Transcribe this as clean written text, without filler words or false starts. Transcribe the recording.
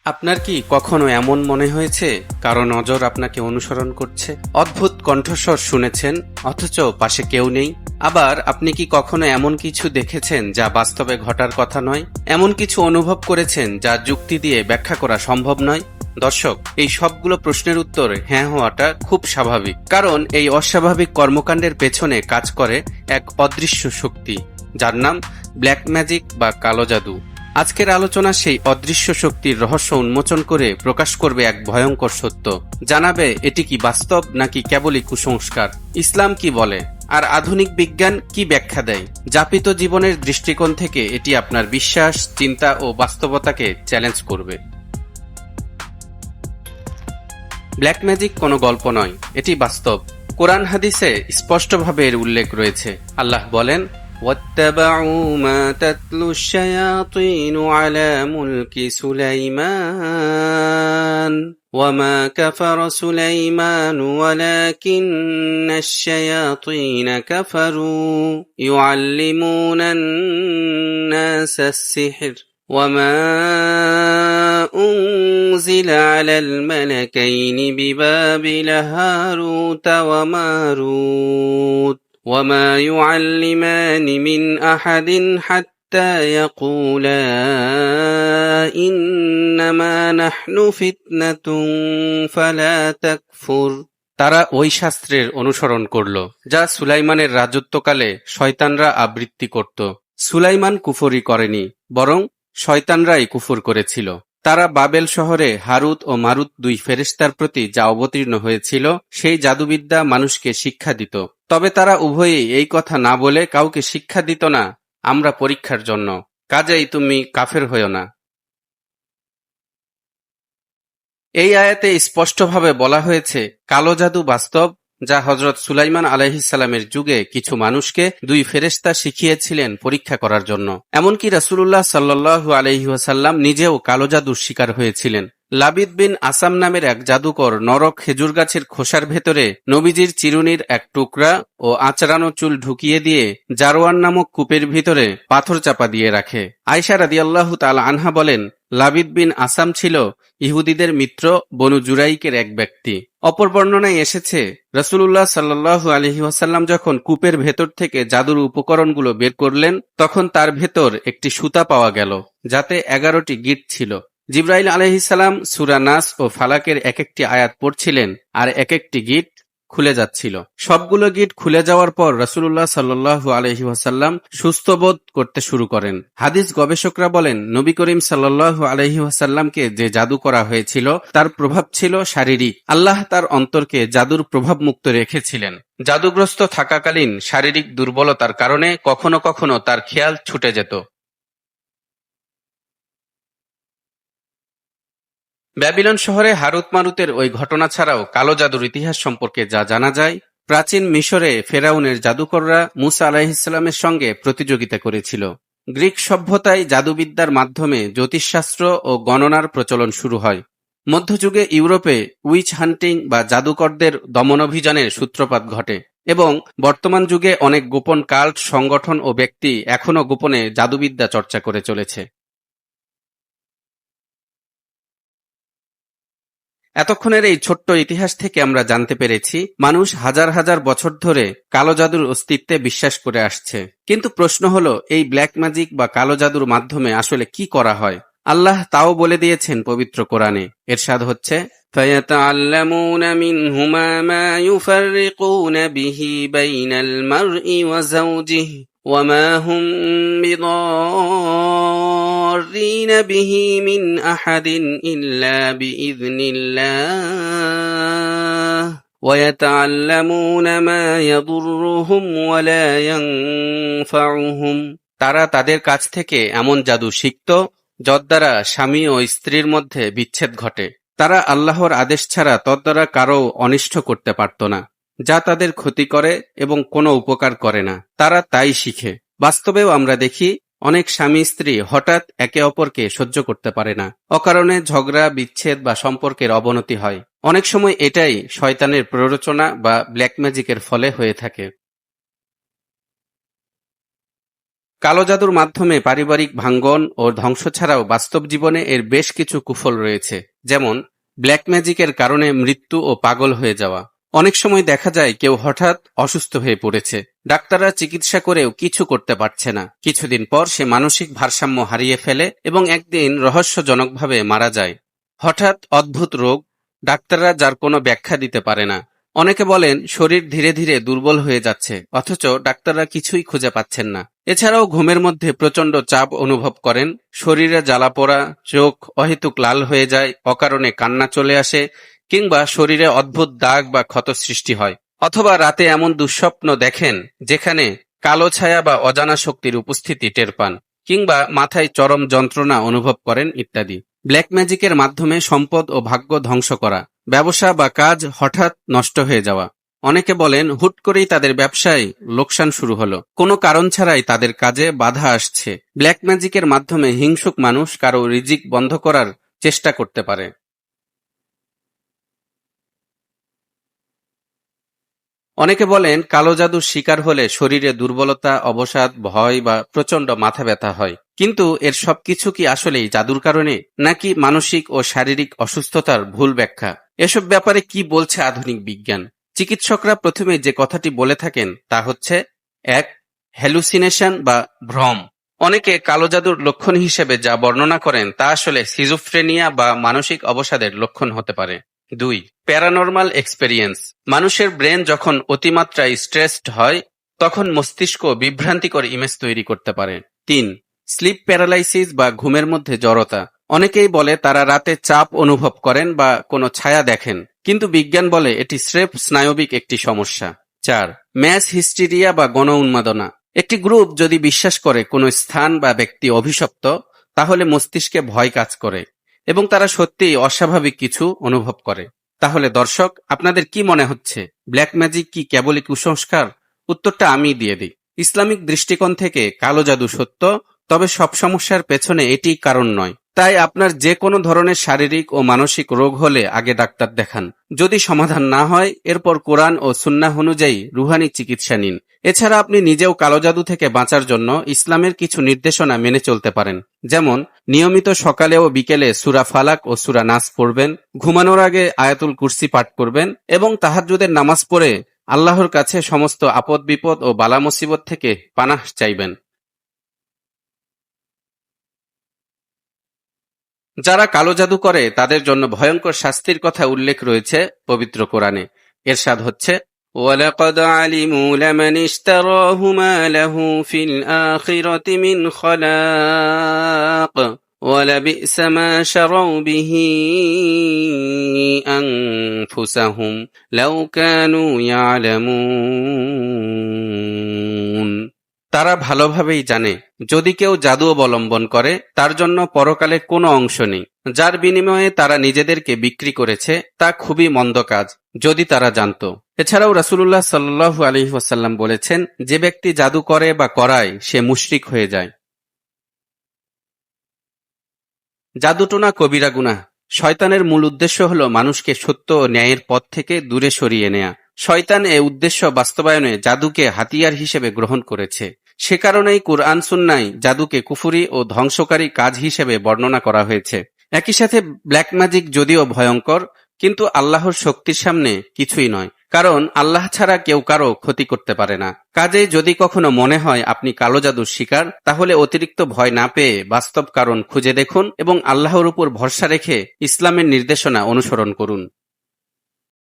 আপনার কি কখনো এমন মনে হয়েছে কারো নজর আপনাকে অনুসরণ করছে? অদ্ভুত কণ্ঠস্বর শুনেছেন অথচ পাশে কেউ নেই? আবার আপনি কি কখনো এমন কিছু দেখেছেন যা বাস্তবে ঘটার কথা নয়? এমন কিছু অনুভব করেছেন যা যুক্তি দিয়ে ব্যাখ্যা করা সম্ভব নয়? দর্শক, এই সবগুলো প্রশ্নের উত্তর হ্যাঁ হওয়াটা খুব স্বাভাবিক, কারণ এই অস্বাভাবিক কর্মকাণ্ডের পেছনে কাজ করে এক অদৃশ্য শক্তি, যার নাম ব্ল্যাক ম্যাজিক বা কালো জাদু। আজকের আলোচনা সেই অদৃশ্য শক্তির রহস্য উন্মোচন করে প্রকাশ করবে এক ভয়ঙ্কর সত্য, জানাবে এটি কি বাস্তব নাকি কেবলই কুসংস্কার, ইসলাম কি বলে আর আধুনিক বিজ্ঞান কি ব্যাখ্যা দেয়। যাপিত জীবনের দৃষ্টিকোণ থেকে এটি আপনার বিশ্বাস, চিন্তা ও বাস্তবতাকে চ্যালেঞ্জ করবে। ব্ল্যাক ম্যাজিক কোনো গল্প নয়, এটি বাস্তব। কোরআন হাদিসে স্পষ্টভাবে এর উল্লেখ রয়েছে। আল্লাহ বলেন, واتبعوا ما تتلو الشياطين على ملك سليمان وما كفر سليمان ولكن الشياطين كفروا يعلمون الناس السحر وما أنزل على الملكين ببابل هاروت وماروت وما يعلمان من أحد حتى يقولا إنما نحن فتنة فلا تكفر। তারা ওই শাস্ত্রের অনুসরণ করল যা সুলাইমানের রাজত্বকালে শয়তানরা আবৃত্তি করত। সুলাইমান কুফরি করেনি, বরং শয়তানরাই কুফর করেছিল। তারা বাবেল শহরে হারুত ও মারুত দুই ফেরেশতার প্রতি যা অবতীর্ণ হয়েছিল সেই জাদুবিদ্যা মানুষকে শিক্ষা দিত। তবে তারা উভয়েই এই কথা না বলে কাউকে শিক্ষা দিত না, আমরা পরীক্ষার জন্য, কাজেই তুমি কাফের হয়ো না। এই আয়াতে স্পষ্টভাবে বলা হয়েছে কালো জাদু বাস্তব, যা হযরত সুলাইমান আলাইহিসসালামের যুগে কিছু মানুষকে দুই ফেরেশতা শিখিয়েছিলেন পরীক্ষা করার জন্য। এমনকি রাসূলুল্লাহ সাল্লাল্লাহু আলাইহি ওয়াসাল্লাম নিজেও কালো জাদুর শিকার হয়েছিলেন। লাবিদ বিন আসাম নামের এক জাদুকর নরক খেজুর গাছের খোসার ভেতরে নবীজির চিরুনির এক টুকরা ও আঁচড়ানো চুল ঢুকিয়ে দিয়ে জারওয়ান নামক কূপের ভিতরে পাথর চাপা দিয়ে রাখে। আয়েশা রাদিয়াল্লাহু তাআলা আনহা বলেন, লাবিদ বিন আসাম ছিল ইহুদিদের মিত্র বনু জুরাইকের এক ব্যক্তি। অপর বর্ণনায় এসেছে, রাসূলুল্লাহ সাল্লাল্লাহু আলাইহি ওয়াসাল্লাম যখন কূপের ভেতর থেকে জাদুর উপকরণগুলো বের করলেন, তখন তার ভেতর একটি সুতা পাওয়া গেল, যাতে 11টি গিঁট ছিল। জিবরাইল আলাইহিসসালাম সূরা নাস ও ফালাকের এক একটি আয়াত পড়ছিলেন আর এক একটি গিঁট খুলে যাচ্ছিল। সবগুলো গিঁট খুলে যাওয়ার পর রাসূলুল্লাহ সাল্লাল্লাহু আলাইহি ওয়াসাল্লাম সুস্থ বোধ করতে শুরু করেন। হাদিস গবেষকরা বলেন, নবী করিম সাল্লাল্লাহু আলাইহি ওয়াসাল্লামকে যে জাদু করা হয়েছিল তার প্রভাব ছিল শারীরিক। আল্লাহ তার অন্তরকে জাদুর প্রভাব মুক্ত রেখেছিলেন। জাদুগ্রস্ত থাকাকালীন শারীরিক দুর্বলতার কারণে কখনো কখনো তার খেয়াল ছুটে যেত। ব্যাবিলন শহরে হারুত মারুতের ওই ঘটনা ছাড়াও কালো জাদুর ইতিহাস সম্পর্কে যা জানা যায়, প্রাচীন মিশরে ফেরাউনের জাদুকররা মুসা আলাইহিসসালামের সঙ্গে প্রতিযোগিতা করেছিল। গ্রিক সভ্যতায় জাদুবিদ্যার মাধ্যমে জ্যোতিষশাস্ত্র ও গণনার প্রচলন শুরু হয়। মধ্যযুগে ইউরোপে উইচ হান্টিং বা জাদুকরদের দমনাভিযানের সূত্রপাত ঘটে এবং বর্তমান যুগে অনেক গোপন কাল্ট সংগঠন ও ব্যক্তি এখনও গোপনে জাদুবিদ্যা চর্চা করে চলেছে। এতক্ষণের এই ছোট্ট ইতিহাস থেকে আমরা জানতে পেরেছি মানুষ হাজার হাজার বছর ধরে কালো জাদুর অস্তিত্বে বিশ্বাস করে আসছে। কিন্তু প্রশ্ন হলো, এই ব্ল্যাক ম্যাজিক বা কালো জাদুর মাধ্যমে আসলে কি করা হয়? আল্লাহ তাও বলে দিয়েছেন পবিত্র কোরআনে। এরশাদ হচ্ছে, فَيَتَعَلَّمُونَ مِنْهُمَا مَا يُفَرِّقُونَ بِهِ بَيْنَ الْمَرْءِ وَزَوْجِهِ وَمَا هُمْ بِضَارِّينَ بِهِ مِنْ أَحَدٍ إِلَّا بِإِذْنِ اللَّهِ وَيَتَعَلَّمُونَ مَا يَضُرُّهُمْ وَلَا يَنفَعُهُمْ। তারা তাদের কাছ থেকে এমন জাদু শিখত যদ্বারা স্বামী ও স্ত্রীর মধ্যে বিচ্ছেদ ঘটে। তারা আল্লাহর আদেশ ছাড়া তদ্বারা কারও অনিষ্ট করতে পারত না, যা তাদের ক্ষতি করে এবং কোনো উপকার করে না। তারা তাই শিখে। বাস্তবেও আমরা দেখি অনেক স্বামী স্ত্রী হঠাৎ একে অপরকে সহ্য করতে পারে না। অকারণে ঝগড়া, বিচ্ছেদ বা সম্পর্কের অবনতি হয়। অনেক সময় এটাই শয়তানের প্ররোচনা বা ব্ল্যাক ম্যাজিকের ফলে হয়ে থাকে। কালো জাদুর মাধ্যমে পারিবারিক ভাঙ্গন ও ধ্বংস ছাড়াও বাস্তব জীবনে এর বেশ কিছু কুফল রয়েছে, যেমন ব্ল্যাক ম্যাজিকের কারণে মৃত্যু ও পাগল হয়ে যাওয়া। অনেক সময় দেখা যায় কেউ হঠাৎ অসুস্থ হয়ে পড়েছে, ডাক্তাররা চিকিৎসা করেও কিছু করতে পারছে না। কিছুদিন পর সে মানসিক ভারসাম্য হারিয়ে ফেলে এবং একদিন রহস্যজনকভাবে মারা যায়। হঠাৎ অদ্ভুত রোগ, ডাক্তাররা যার কোনো ব্যাখ্যা দিতে পারে না। অনেকে বলেন শরীর ধীরে ধীরে দুর্বল হয়ে যাচ্ছে, অথচ ডাক্তাররা কিছুই খুঁজে পাচ্ছেন না। এছাড়াও ঘুমের মধ্যে প্রচণ্ড চাপ অনুভব করেন, শরীরে জ্বালাপোড়া, চোখ অহেতুক লাল হয়ে যায়, অকারণে কান্না চলে আসে, কিংবা শরীরে অদ্ভুত দাগ বা ক্ষত সৃষ্টি হয়। অথবা রাতে এমন দুঃস্বপ্ন দেখেন যেখানে কালো ছায়া বা অজানা শক্তির উপস্থিতি টের পান, কিংবা মাথায় চরম যন্ত্রণা অনুভব করেন ইত্যাদি। ব্ল্যাক ম্যাজিকের মাধ্যমে সম্পদ ও ভাগ্য ধ্বংস করা, ব্যবসা বা কাজ হঠাৎ নষ্ট হয়ে যাওয়া। অনেকে বলেন হুট করেই তাদের ব্যবসায় লোকসান শুরু হলো, কোনো কারণ ছাড়াই তাদের কাজে বাধা আসছে। ব্ল্যাক ম্যাজিকের মাধ্যমে হিংসুক মানুষ কারো রিজিক বন্ধ করার চেষ্টা করতে পারে। অনেকে বলেন কালো জাদুর শিকার হলে শরীরে দুর্বলতা, অবসাদ, ভয় বা প্রচণ্ড মাথা ব্যথা হয়। কিন্তু এর সবকিছু কি আসলেই জাদুর কারণে, নাকি মানসিক ও শারীরিক অসুস্থতার ভুল ব্যাখ্যা? এসব ব্যাপারে কি বলছে আধুনিক বিজ্ঞান? চিকিৎসকরা প্রথমে যে কথাটি বলে থাকেন তা হচ্ছে ১. হ্যালুসিনেশন বা ভ্রম। অনেকে কালো জাদুর লক্ষণ হিসেবে যা বর্ণনা করেন তা আসলে সিজোফ্রেনিয়া বা মানসিক অবসাদের লক্ষণ হতে পারে। ২. Paranormal experience. মানুষের ব্রেন যখন অতিমাত্রায় স্ট্রেসড হয় তখন মস্তিষ্ক বিভ্রান্তিকর ইমেজ তৈরি করতে পারে। ৩. স্লিপ প্যারালাইসিস বা ঘুমের মধ্যে জড়তা। অনেকেই বলে তারা রাতে চাপ অনুভব করেন বা কোনো ছায়া দেখেন, কিন্তু বিজ্ঞান বলে এটি স্রেফ স্নায়বিক একটি সমস্যা। ৪. ম্যাস হিস্টেরিয়া বা গণ উন্মাদনা। একটি গ্রুপ যদি বিশ্বাস করে কোনো স্থান বা ব্যক্তি অভিশপ্ত, তাহলে মস্তিষ্কে ভয় কাজ করে এবং তারা সত্যিই অস্বাভাবিক কিছু অনুভব করে। তাহলে দর্শক, আপনাদের কি মনে হচ্ছে, ব্ল্যাক ম্যাজিক কি কেবলই কুসংস্কার? উত্তরটা আমি দিয়ে দিই। ইসলামিক দৃষ্টিকোণ থেকে কালো জাদু সত্য, তবে সব সমস্যার পেছনে এটিই কারণ নয়। তাই আপনার যে কোনো ধরনের শারীরিক ও মানসিক রোগ হলে আগে ডাক্তার দেখান। যদি সমাধান না হয়, এরপর কোরআন ও সুন্নাহ অনুযায়ী রুহানি চিকিৎসা নিন। এছাড়া আপনি নিজেও কালো জাদু থেকে বাঁচার জন্য ইসলামের কিছু নির্দেশনা মেনে চলতে পারেন, যেমন নিয়মিত সকালে ও বিকেলে সূরা ফালাক ও সূরা নাস পড়বেন, ঘুমানোর আগে আয়াতুল কুরসি পাঠ করবেন এবং তাহাজ্জুদের নামাজ পড়ে আল্লাহর কাছে সমস্ত আপদ বিপদ ও বালা মুসিবত থেকে পানাহ চাইবেন। যারা কালো জাদু করে তাদের জন্য ভয়ঙ্কর শাস্তির কথা উল্লেখ রয়েছে পবিত্র কোরআনে। এরশাদ হচ্ছে, ওয়ালাকাদ আলিমু লামান ইশতারাহু মা লাহু ফিল আখিরাতি মিন খালাক ওয়ালাবি'সা মা শারাউ বিহি আনফুসাহুম লাউ কানু ইয়ালামুন। তারা ভালোভাবেই জানে, যদি কেউ জাদু অবলম্বন করে তার জন্য পরকালে কোনো অংশ নেই। যার বিনিময়ে তারা নিজেদেরকে বিক্রি করেছে তা খুবই মন্দ কাজ, যদি তারা জানত। এছাড়াও রাসূলুল্লাহ সাল্লাল্লাহু আলাইহি ওয়াসাল্লাম বলেছেন, যে ব্যক্তি জাদু করে বা করায় সে মুশরিক হয়ে যায়। জাদুটোনা কবিরা গুনাহ। শয়তানের মূল উদ্দেশ্য হল মানুষকে সত্য ও ন্যায়ের পথ থেকে দূরে সরিয়ে নেয়া। শয়তান এ উদ্দেশ্য বাস্তবায়নে জাদুকে হাতিয়ার হিসেবে গ্রহণ করেছে। সে কারণেই কুরআন সুন্নায় জাদুকে কুফরি ও ধ্বংসকারী কাজ হিসেবে বর্ণনা করা হয়েছে। একই সাথে ব্ল্যাক ম্যাজিক যদিও ভয়ঙ্কর, কিন্তু আল্লাহর শক্তির সামনে কিছুই নয়, কারণ আল্লাহ ছাড়া কেউ কারো ক্ষতি করতে পারে না। কাজেই যদি কখনো মনে হয় আপনি কালো জাদুর শিকার, তাহলে অতিরিক্ত ভয় না পেয়ে বাস্তব কারণ খুঁজে দেখুন এবং আল্লাহর উপর ভরসা রেখে ইসলামের নির্দেশনা অনুসরণ করুন।